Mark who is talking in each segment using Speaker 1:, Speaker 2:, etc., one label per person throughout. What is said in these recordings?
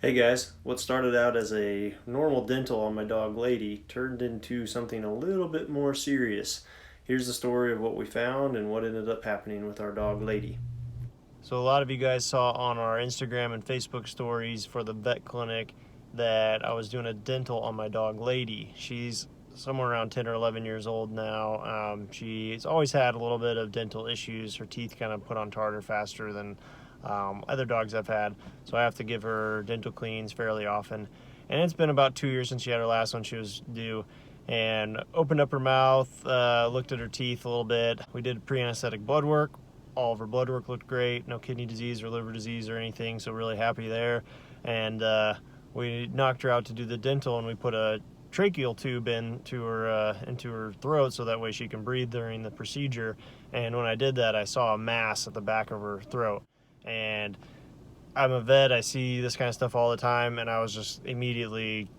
Speaker 1: Hey guys, what started out as a normal dental on my dog Lady turned into something a little bit more serious. Here's the story of what we found and what ended up happening with our dog Lady. So a lot of you guys saw on our Instagram and Facebook stories for the vet clinic that I was doing a dental on my dog Lady. She's somewhere around 10 or 11 years old now. She's always had a little bit of dental issues. Her teeth kind of put on tartar faster than other dogs I've had, so I have to give her dental cleans fairly often. And it's been about 2 years since she had her last one. She was due, and opened up her mouth, looked at her teeth a little bit. We did pre-anesthetic blood work. All of her blood work looked great, no kidney disease or liver disease or anything, so really happy there. And we knocked her out to do the dental, and we put a tracheal tube into her throat so that way she can breathe during the procedure. And when I did that, I saw a mass at the back of her throat. And I'm a vet, I see this kind of stuff all the time, and I was just immediately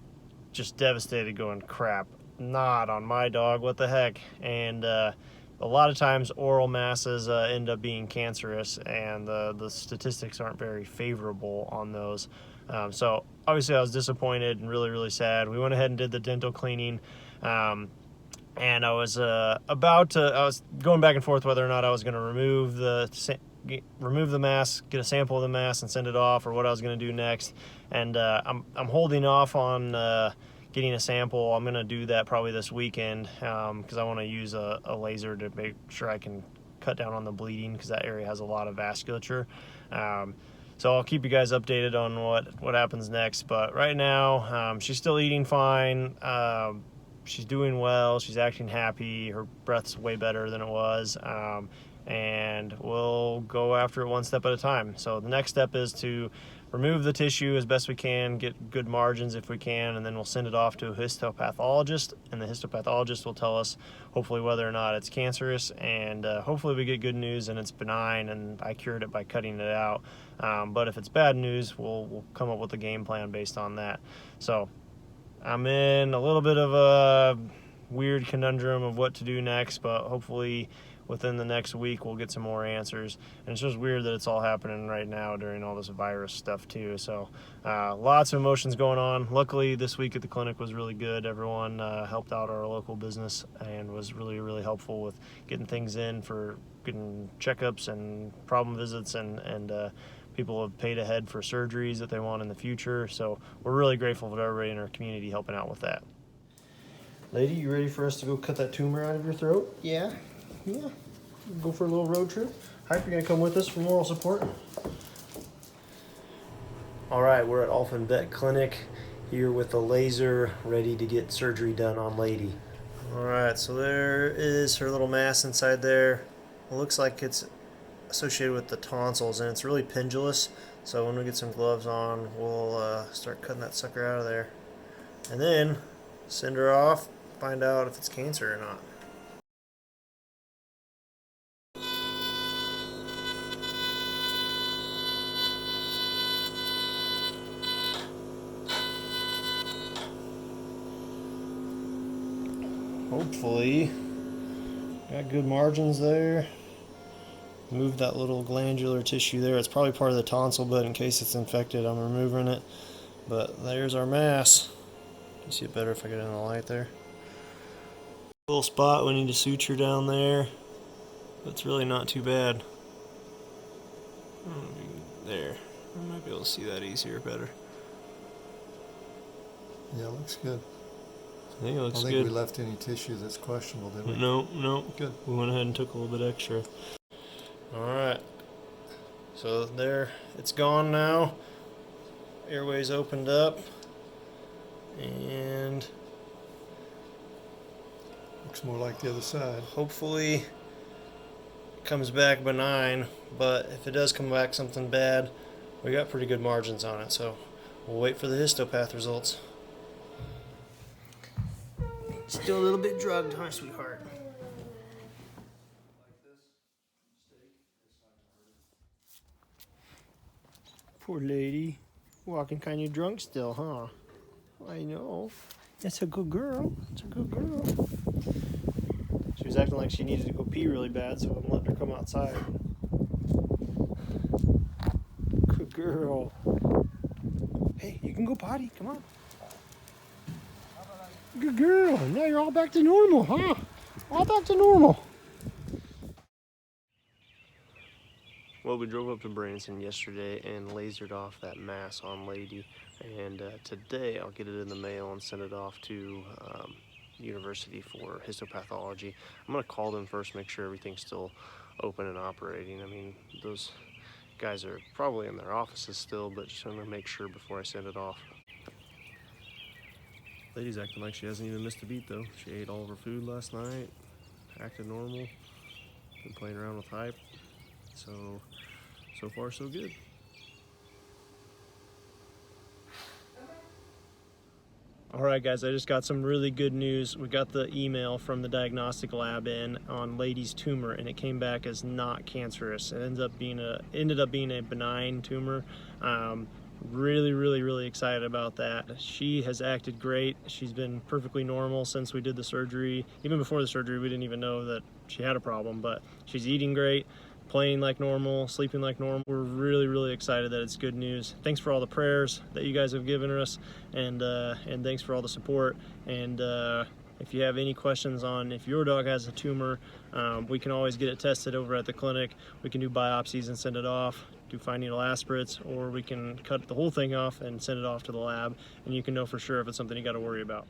Speaker 1: just devastated, going, crap, not on my dog, what the heck. And a lot of times oral masses end up being cancerous, and the statistics aren't very favorable on those. So obviously I was disappointed and really sad. We went ahead and did the dental cleaning, and I was I was going back and forth whether or not I was going to remove the mass, get a sample of the mass and send it off, or what I was going to do next. And I'm holding off on getting a sample. I'm going to do that probably this weekend, because I want to use a laser to make sure I can cut down on the bleeding, because that area has a lot of vasculature. So I'll keep you guys updated on what happens next. But right now, she's still eating fine. She's doing well. She's acting happy. Her breath's way better than it was. And we'll go after it one step at a time. So the next step is to remove the tissue as best we can, get good margins if we can, and then we'll send it off to a histopathologist, and the histopathologist will tell us hopefully whether or not it's cancerous, and hopefully we get good news and it's benign and I cured it by cutting it out. But if it's bad news, we'll come up with a game plan based on that. So I'm in a little bit of a weird conundrum of what to do next, but hopefully within the next week we'll get some more answers. And it's just weird that it's all happening right now during all this virus stuff too. So lots of emotions going on. Luckily this week at the clinic was really good. Everyone helped out our local business and was really helpful with getting things in for getting checkups and problem visits, and people have paid ahead for surgeries that they want in the future. So we're really grateful for everybody in our community helping out with that. Lady, you ready for us to go cut that tumor out of your throat? Yeah. Go for a little road trip. Hype, you're gonna come with us for moral support? All right, we're at Alphen Vet Clinic here with the laser, ready to get surgery done on Lady. All right, so there is her little mass inside there. It looks like it's associated with the tonsils, and it's really pendulous. So when we get some gloves on, we'll start cutting that sucker out of there, and then send her off, find out if it's cancer or not. Hopefully, got good margins there. Move that little glandular tissue there. It's probably part of the tonsil, but in case it's infected, I'm removing it. But there's our mass. You see it better if I get it in the light there. Little spot we need to suture down there, but it's really not too bad. There, I might be able to see that easier, better.
Speaker 2: Yeah, it looks good.
Speaker 1: I think it looks
Speaker 2: I don't
Speaker 1: good.
Speaker 2: think we left any tissue that's questionable, did we?
Speaker 1: No.
Speaker 2: Good.
Speaker 1: We went ahead and took a little bit extra. Alright. So there, it's gone now. Airway's opened up. And
Speaker 2: Looks more like the other side.
Speaker 1: hopefully comes back benign. But if it does come back something bad, we got pretty good margins on it. So we'll wait for the histopath results. Still a little bit drugged, huh, sweetheart? Poor lady. Walking kind of drunk still, huh? I know. That's a good girl. That's a good girl. She was acting like she needed to go pee really bad, so I'm letting her come outside. Good girl. Hey.
Speaker 3: can go potty. Come on. Good girl. Now you're all back to normal, huh? All back to normal.
Speaker 1: Well, we drove up to Branson yesterday and lasered off that mass on Lady, and today I'll get it in the mail and send it off to university for histopathology. I'm going to call them first, make sure everything's still open and operating. I mean, those guys are probably in their offices still, but just want to make sure before I send it off. Lady's acting like she hasn't even missed a beat though. She ate all of her food last night, acted normal, been playing around with hype. So far so good. All right, guys, I just got some really good news. We got the email from the diagnostic lab in on Lady's tumor, and it came back as not cancerous. It ended up being a benign tumor. Really excited about that. She has acted great. She's been perfectly normal since we did the surgery. Even before the surgery, we didn't even know that she had a problem, but she's eating great, playing like normal, sleeping like normal. We're really excited that it's good news. Thanks for all the prayers that you guys have given us, and thanks for all the support. And if you have any questions on if your dog has a tumor, we can always get it tested over at the clinic. We can do biopsies and send it off, do fine needle aspirates, or we can cut the whole thing off and send it off to the lab, and you can know for sure if it's something you got to worry about.